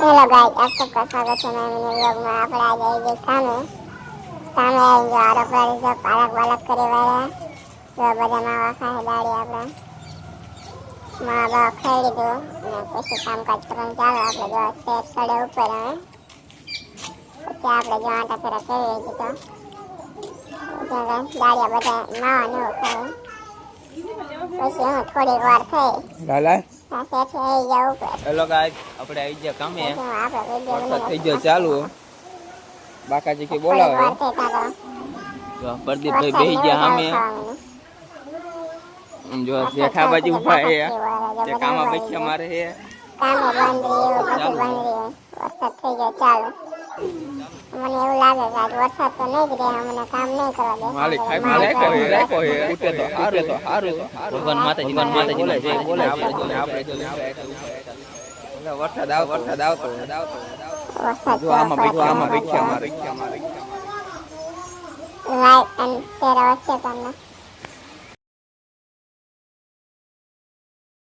Hello guys, आप सबका स्वागत है नए व्लॉग में। आप आज आई गई कामे आई जो आरोप वाली जो पालक वालक करे वाला जो બધા માવા ખાય દાડી આપણે માં બા ખાઈ લીધું અને પછી કામકાજ કરવાનું ચાલો આપણે જો શેર સડે ઉપર હવે પછી આપણે જો આટા ફેરા કરી રહી તો દાડિયા બધા માવા ન ખાય પછી હું થોડીક વાર થઈ લાલા શેઠે આવી ગયા ઉપર. હેલો ગાઈસ, આપણે આવી ગયા કામે. આપણે વરસાદ થઈ ગયો ચાલુ. બાકાજી કે બોલાવે જો પ્રદીપભાઈ બેહી ગયા સામે. જો શેઠા બાજુ ઉભા હે તે કામમાં બેઠા મારે હે કામે બંધ રહ્યું બધું બંધ રહ્યું. વરસાદ થઈ ગયો ચાલુ. મને એવું લાગે કે આજ વરસાદ તો નહીં જ રહે, મને કામ નહીં કરવા દે. માલિક ખાઈ રાખો હે ઉઠે તો હારું ભગવાન માતાજી ને જય બોલે આપણે વરસાદ આવતો જો આમાં બેઠા મારે લાઈક અને શેર અવશ્ય કરना.